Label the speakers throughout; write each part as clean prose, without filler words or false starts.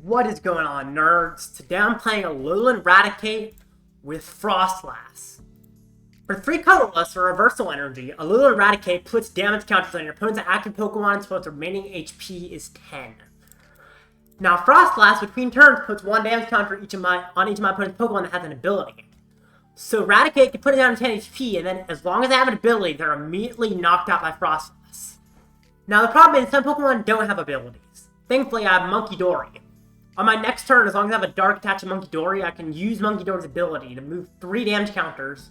Speaker 1: What is going on, nerds? Today I'm playing Alolan Raticate with Froslass. For 3 colorless or reversal energy, Alolan Raticate puts damage counters on your opponent's active Pokemon until its remaining HP is 10. Now Froslass, between turns, puts 1 damage counter on each of my opponent's Pokemon that has an ability. So Raticate can put it down to 10 HP, and then as long as they have an ability, they're immediately knocked out by Froslass. Now the problem is some Pokemon don't have abilities. Thankfully I have Munkidori. On my next turn, as long as I have a Dark attached to Munkidori, I can use Munkidori's ability to move 3 damage counters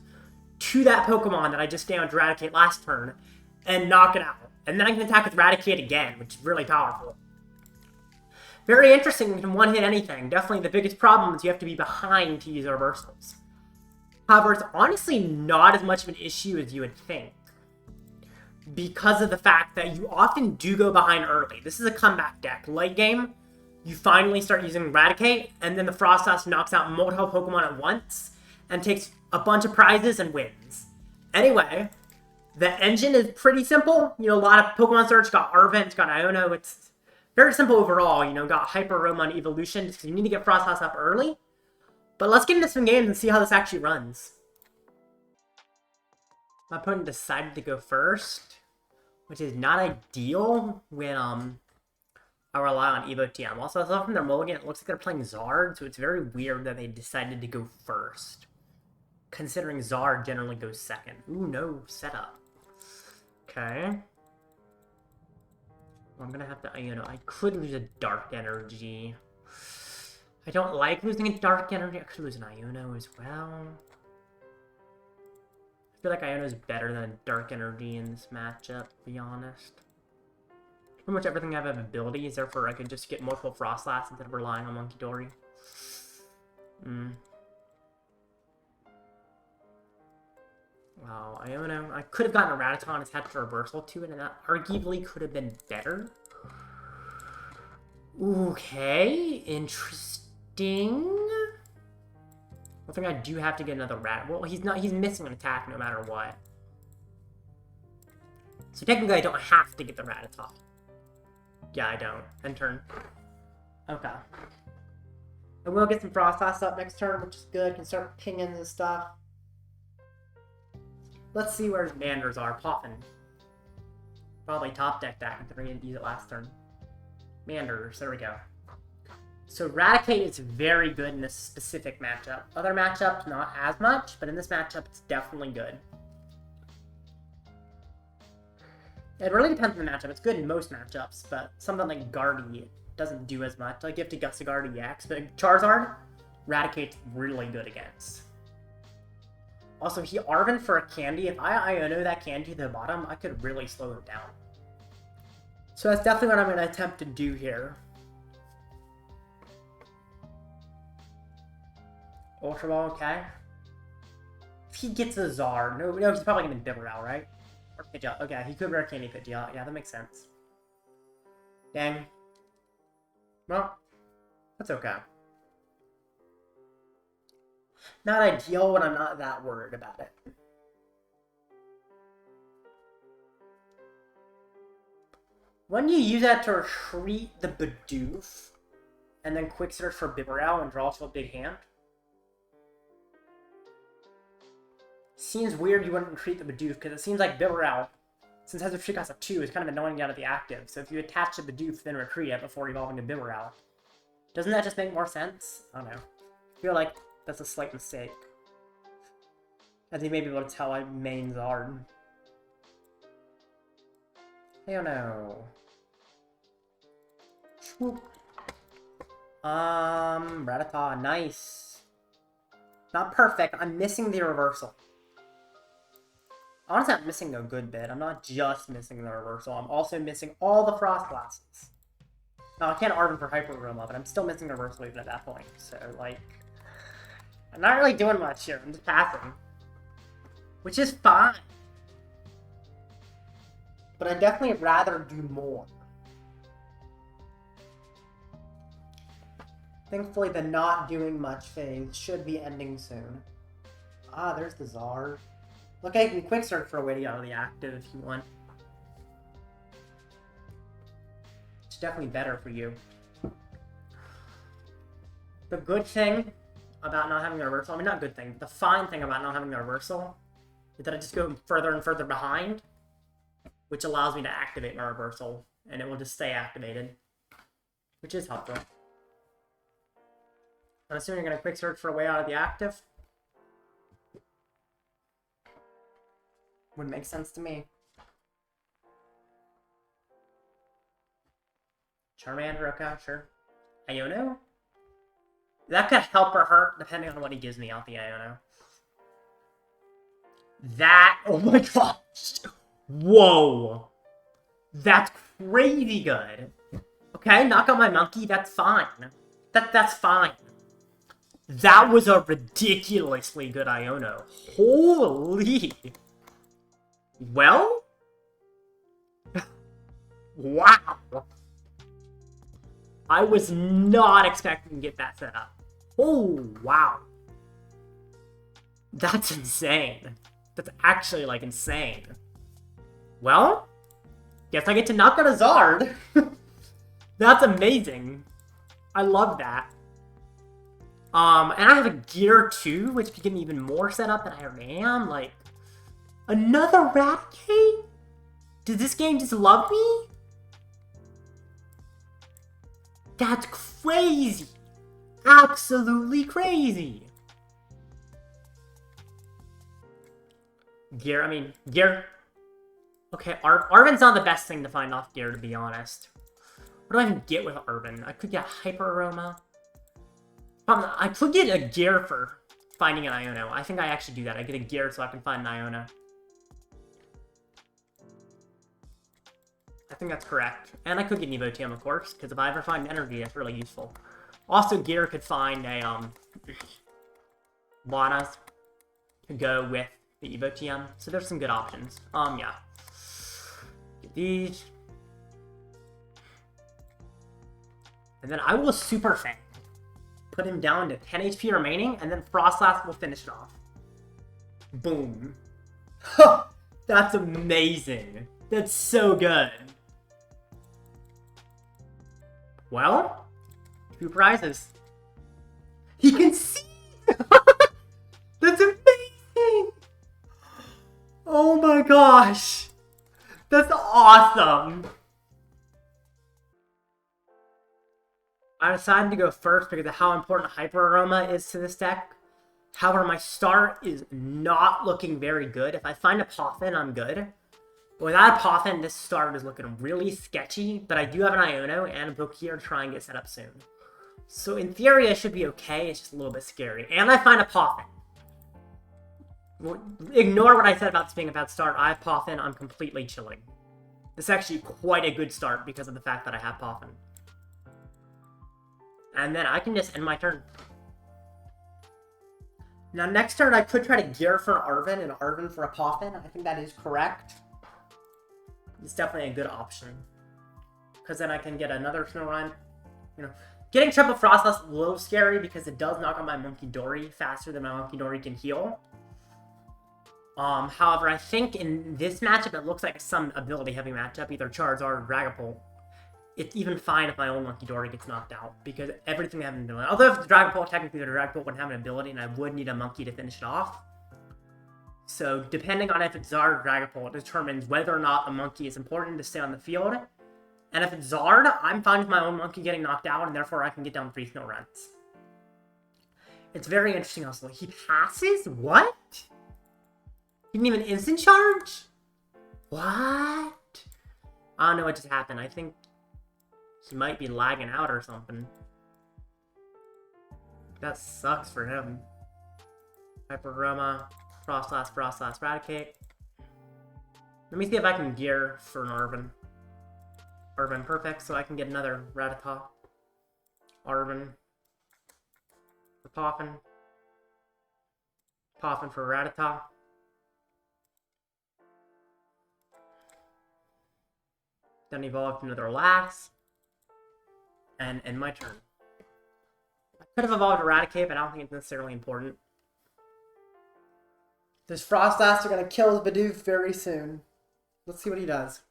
Speaker 1: to that Pokemon that I just damaged Raticate last turn, and knock it out. And then I can attack with Raticate again, which is really powerful. Very interesting, you can one-hit anything. Definitely the biggest problem is you have to be behind to use reversals. However, it's honestly not as much of an issue as you would think, because of the fact that you often do go behind early. This is a comeback deck. Late game, you finally start using Raticate, and then the Froslass knocks out multiple Pokemon at once, and takes a bunch of prizes and wins. Anyway, the engine is pretty simple. You know, a lot of Pokemon search, got Arven, it's got Iono, it's very simple overall. You know, got Hyper Aroma and Evolution, because you need to get Froslass up early. But let's get into some games and see how this actually runs. My opponent decided to go first, which is not ideal when I rely on Evo TM. Also, I saw from their mulligan, it looks like they're playing Zard, so it's very weird that they decided to go first, considering Zard generally goes second. Ooh, no setup. Okay. Well, I'm gonna have to Iono. I could lose a Dark Energy. I don't like losing a Dark Energy. I could lose an Iono as well. I feel like Iono is better than a Dark Energy in this matchup, to be honest. Pretty much everything I have abilities, therefore I could just get multiple Froslass instead of relying on Munkidori. Wow, Iono. I could have gotten a Rattata and attached a reversal to it, and that arguably could have been better. Okay, interesting. I think I do have to get another rat. Well, he's missing an attack no matter what. So technically I don't have to get the Rattata. Yeah, I don't. End turn. Okay. I will get some Froslass up next turn, which is good. Can start pinging and stuff. Let's see where his Manders are. Poffin. Probably top deck that, considering he didn't use it last turn. Manders, there we go. So Raticate is very good in this specific matchup. Other matchups, not as much, but in this matchup, it's definitely good. It really depends on the matchup. It's good in most matchups, but something like Guardy doesn't do as much. Like, you have to Gust Guardy EX, but Charizard, Raticate's really good against. Also, he Arven for a candy. If I Iono that candy to the bottom, I could really slow him down. So that's definitely what I'm going to attempt to do here. Ultra Ball, okay. If he gets a Zard, no, he's probably going to Bibarel, right? Or Pidgeot. Okay, he could rare candy Pidgeot. Yeah, that makes sense. Dang. Well, that's okay. Not ideal, but I'm not that worried about it. When you use that to retreat the Bidoof, and then quick search for Bibarel and draw to a big hand, seems weird you wouldn't retreat the Bidoof, because it seems like Bibarel, since it has a retreat cost of 2, is kind of annoying out of the active. So if you attach the Bidoof, then retreat it before evolving to Bibarel, doesn't that just make more sense? I don't know. I feel like that's a slight mistake. As you may be able to tell, I main Zard. I don't know. Swoop. Rattata, nice. Not perfect. I'm missing the reversal. Honestly, I'm missing a good bit. I'm not just missing the reversal. I'm also missing all the Froslasses. Now, I can't Arven for Hyper Aroma, but I'm still missing the reversal even at that point. So, like, I'm not really doing much here. I'm just passing. Which is fine. But I'd definitely rather do more. Thankfully, the not doing much phase should be ending soon. Ah, there's the Zard. Look, I can quick search for a way to get out of the active if you want. It's definitely better for you. The good thing about not having the reversal, I mean, not good thing, but the fine thing about not having the reversal is that I just go further and further behind, which allows me to activate my reversal, and it will just stay activated, which is helpful. I'm assuming you're going to quick search for a way out of the active. Would make sense to me. Charmander, okay, sure. Iono? That could help or hurt, depending on what he gives me out the Iono. That, oh my gosh! Whoa! That's crazy good. Okay, knock out my monkey, that's fine. That's fine. That was a ridiculously good Iono. Holy! Well? Wow! I was not expecting to get that set up. Oh, wow. That's insane. That's actually, like, insane. Well, guess I get to knock out a Zard. That's amazing. I love that. And I have a gear too, which can get me even more set up than I already am. Like, another Raticate? Does this game just love me? That's crazy. Absolutely crazy. Gear, I mean, gear. Okay, Arven's not the best thing to find off gear, to be honest. What do I even get with Arven? I could get Hyper Aroma. I could get a gear for finding an Iono. I think I actually do that. I get a gear so I can find an Iono. I think that's correct. And I could get an Evo TM, of course, because if I ever find energy, that's really useful. Also, gear could find a, Lana's to go with the Evo TM. So there's some good options. Yeah. Get these. And then I will Super Fang. Put him down to 10 HP remaining, and then Froslass will finish it off. Boom. That's amazing. That's so good. Well, 2 prizes. He can see! That's amazing! Oh my gosh! That's awesome! I decided to go first because of how important Hyper Aroma is to this deck. However, my start is not looking very good. If I find a Poffin, I'm good. But without a Poffin, this start is looking really sketchy. But I do have an Iono and a Pokégear to try and get set up soon. So in theory, I should be okay. It's just a little bit scary. And I find a Poffin. Ignore what I said about this being a bad start. I have Poffin. I'm completely chilling. This is actually quite a good start because of the fact that I have Poffin. And then I can just end my turn. Now, next turn, I could try to gear for an Arven and Arven for a Poffin. I think that is correct. It's definitely a good option. Because then I can get another Snorunt. You know, getting triple Froslass is a little scary because it does knock on my Munkidori faster than my Munkidori can heal. However, I think in this matchup, it looks like some ability-heavy matchup, either Charizard or Dragapult. It's even fine if my own Munkidori gets knocked out, because everything I have an ability. Although if the Dragapult, technically the Dragapult wouldn't have an ability, and I would need a Monkey to finish it off. So, depending on if it's Zard or Dragapult, it determines whether or not a Monkey is important to stay on the field. And if it's Zard, I'm fine with my own Monkey getting knocked out, and therefore I can get down 3 Snowrunts. It's very interesting also. He passes? What? He didn't even instant charge? What? I don't know what just happened. I think he might be lagging out or something. That sucks for him. Hyper Aroma, Froslass, Raticate. Let me see if I can gear for an Arven. Arven, perfect, so I can get another Rattata. Arven. For Poffin. Poffin for Rattata. Then evolve to another Lass. And end my turn. I could have evolved Raticate, but I don't think it's necessarily important. This Froslass are going to kill his Bidoof very soon. Let's see what he does.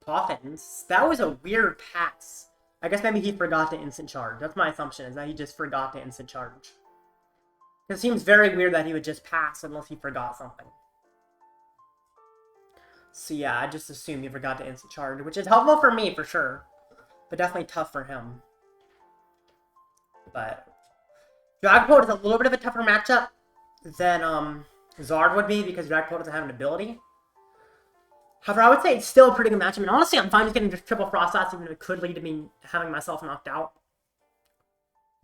Speaker 1: Poffins. That was a weird pass. I guess maybe he forgot to instant charge. That's my assumption, is that he just forgot to instant charge. It seems very weird that he would just pass unless he forgot something. So yeah, I just assumed he forgot to instant charge, which is helpful for me, for sure. But definitely tough for him. But Dragapult is a little bit of a tougher matchup than Zard would be, because Dragapult doesn't have an ability. However, I would say it's still a pretty good matchup. And honestly, I'm fine just getting just triple Froslass, even if it could lead to me having myself knocked out.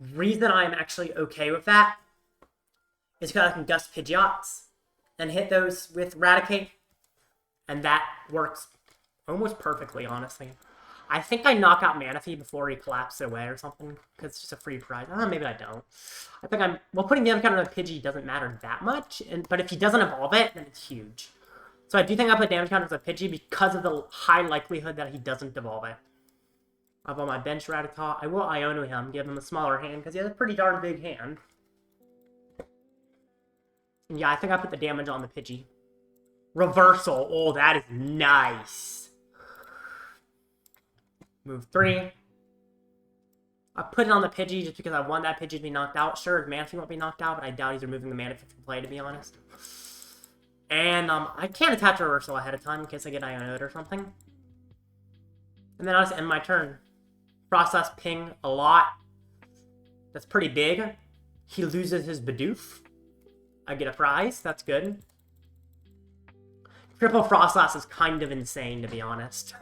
Speaker 1: The reason I'm actually okay with that is because I can Gust Pidgeots and hit those with Raticate. And that works almost perfectly, honestly. I think I knock out Manaphy before he collapses away or something, because it's just a free prize. Maybe I don't. I think I'm... Well, putting the other counter on a Pidgey doesn't matter that much, but if he doesn't evolve it, then it's huge. So I do think I put damage counters on Pidgey because of the high likelihood that he doesn't evolve it. I have on my bench Raticate. I will Iono him, give him a smaller hand, because he has a pretty darn big hand. And yeah, I think I put the damage on the Pidgey. Reversal. Oh, that is nice. Move 3. I put it on the Pidgey just because I want that Pidgey to be knocked out. Sure, Manaphy won't be knocked out, but I doubt he's removing the Manaphy from play, to be honest. And I can't attach a Reversal ahead of time in case I get Iono'd or something. And then I'll just end my turn. Froslass ping a lot. That's pretty big. He loses his Bidoof. I get a prize. That's good. Triple Froslass is kind of insane, to be honest.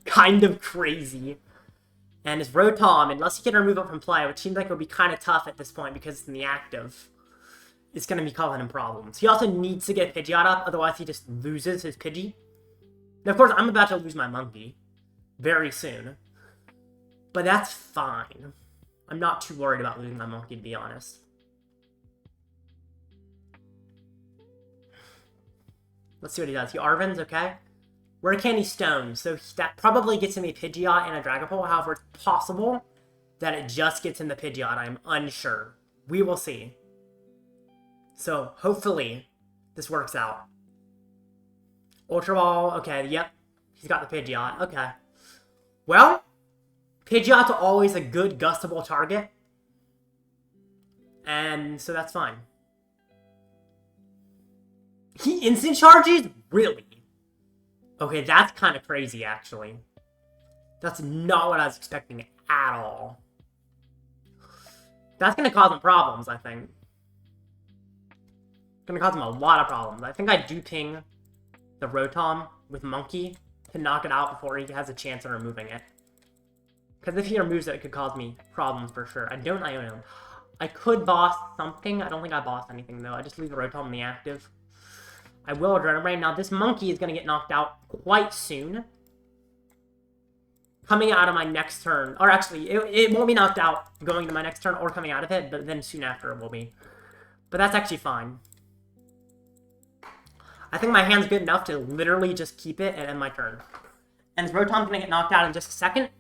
Speaker 1: Kind of crazy. And his Rotom, unless he can remove it from play, which seems like it would be kind of tough at this point because it's in the active, it's going to be causing him problems. He also needs to get Pidgeot up, otherwise he just loses his Pidgey. Now, of course, I'm about to lose my Monkey very soon. But that's fine. I'm not too worried about losing my Monkey, to be honest. Let's see what he does. He Arven's, okay. Rare Candy Stone, so that probably gets him a Pidgeot and a Dragapult. However, it's possible that it just gets him the Pidgeot. I'm unsure. We will see. So, hopefully, this works out. Ultra Ball, okay, yep. He's got the Pidgeot, okay. Well, Pidgeot's always a good gustable target. And so that's fine. He instant charges? Really? Okay, that's kind of crazy, actually. That's not what I was expecting at all. That's going to cause him problems, I think. Going to cause him a lot of problems. I think I do ping the Rotom with Monkey to knock it out before he has a chance of removing it. Because if he removes it, it could cause me problems for sure. I don't Iono him. I could boss something. I don't think I bossed anything, though. I just leave the Rotom in the active. I will Adrenaline Rain. Now, this Monkey is going to get knocked out quite soon. Coming out of my next turn. Or actually, it won't be knocked out going to my next turn or coming out of it, but then soon after it will be. But that's actually fine. I think my hand's good enough to literally just keep it and end my turn. And his Rotom's going to get knocked out in just a second.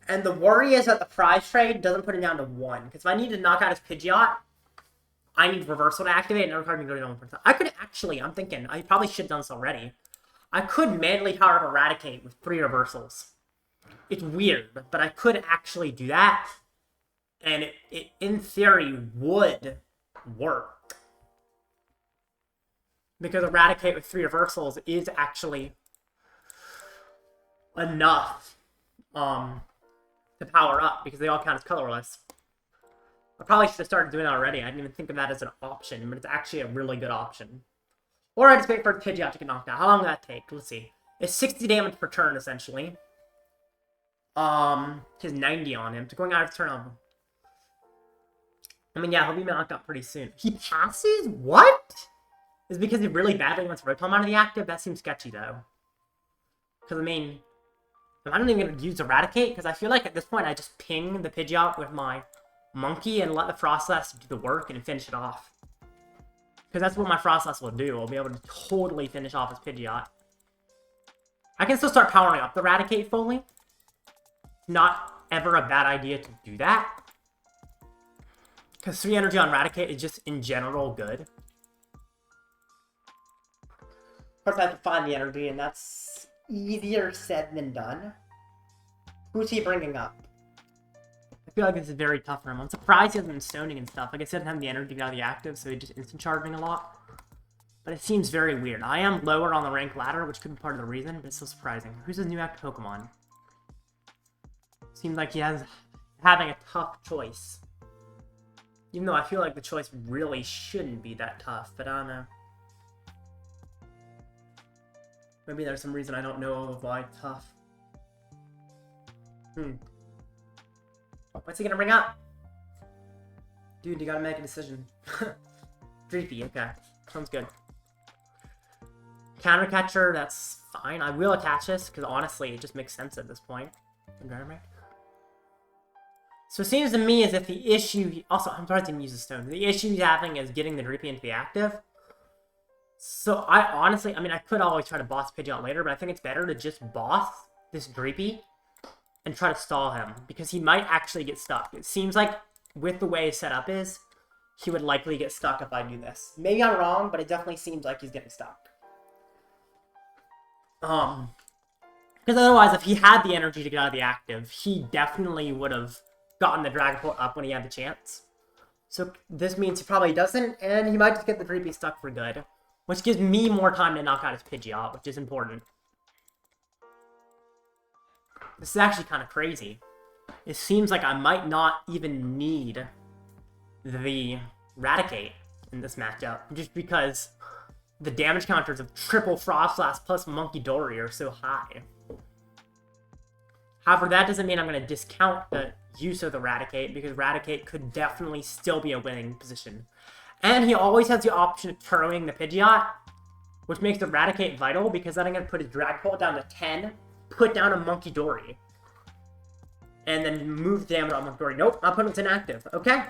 Speaker 1: And the worry is that the prize trade doesn't put it down to 1. Because if I need to knock out his Pidgeot, I need Reversal to activate, and another card can go down 1%. I could actually, I'm thinking, I probably should have done this already. I could manually power up Eradicate with 3 reversals. It's weird, but I could actually do that. And it in theory, would work. Because Eradicate with 3 reversals is actually enough to power up, because they all count as colorless. I probably should have started doing that already. I didn't even think of that as an option, but it's actually a really good option. Or I just wait for the Pidgeot to get knocked out. How long will that take? Let's see. It's 60 damage per turn, essentially. He has 90 on him. So going out of turn on him. I mean, yeah, he'll be knocked out pretty soon. He passes? What? Is it because he really badly wants Rotom out of the active? That seems sketchy, though. Because, I mean, I'm not even going to use Eradicate, because I feel like at this point I just ping the Pidgeot with my Monkey and let the Froslass do the work and finish it off. Because that's what my Froslass will do. I'll be able to totally finish off his Pidgeot. I can still start powering up the Raticate fully. Not ever a bad idea to do that. Because 3 energy on Raticate is just in general good. Of course, I have to find the energy, and that's easier said than done. Who's he bringing up? I feel like this is very tough for him. I'm surprised he hasn't been stoning and stuff. Like I said, having the energy get out of the active, so he's just instant charging a lot. But it seems very weird. I am lower on the rank ladder, which could be part of the reason, but it's still surprising. Who's his new active Pokemon? Seems like he has having a tough choice. Even though I feel like the choice really shouldn't be that tough, but I don't know. Maybe there's some reason I don't know of why it's tough. What's he gonna bring up? Dude, you gotta make a decision. Dreepy, okay. Sounds good. Counter catcher, that's fine. I will attach this, because honestly, it just makes sense at this point. So it seems to me as if the issue... Also, I'm surprised he didn't use the stone. The issue he's having is getting the Dreepy into the active. So I honestly... I mean, I could always try to boss Pidgeot later, but I think it's better to just boss this Dreepy and try to stall him, because he might actually get stuck. It seems like, with the way his setup is, he would likely get stuck if I do this. Maybe I'm wrong, but it definitely seems like he's getting stuck. Because otherwise, if he had the energy to get out of the active, he definitely would have gotten the Dragon Pult up when he had the chance. So this means he probably doesn't, and he might just get the Dreepy stuck for good. Which gives me more time to knock out his Pidgeot, which is important. This is actually kind of crazy. It seems like I might not even need the Raticate in this matchup, just because the damage counters of triple Froslass plus Munkidori are so high. However, that doesn't mean I'm going to discount the use of the Raticate, because Raticate could definitely still be a winning position. And he always has the option of turning the Pidgeot, which makes the Raticate vital, because then I'm going to put his Dragapult down to 10, put down a Munkidori, and then move the damage on Munkidori. Nope, my opponent's inactive. Okay,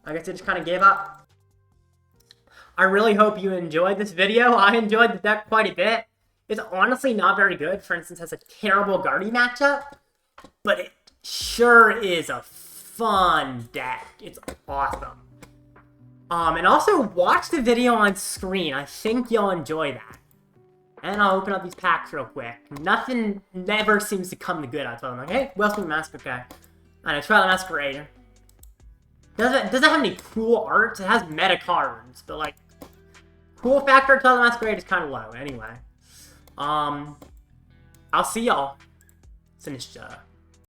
Speaker 1: I guess I just kind of gave up. I really hope you enjoyed this video. I enjoyed the deck quite a bit. It's honestly not very good. For instance, has a terrible Guardy matchup, but it sure is a fun deck. It's awesome. And also watch the video on screen. I think you'll enjoy that. And I'll open up these packs real quick. Nothing never seems to come to good. I tell them, like, hey, Wellspring Mask, okay. And I try the Masquerade. Doesn't have any cool art. It has meta cards, but like, cool factor to the Masquerade is kind of low. Anyway, I'll see y'all. Sinistra.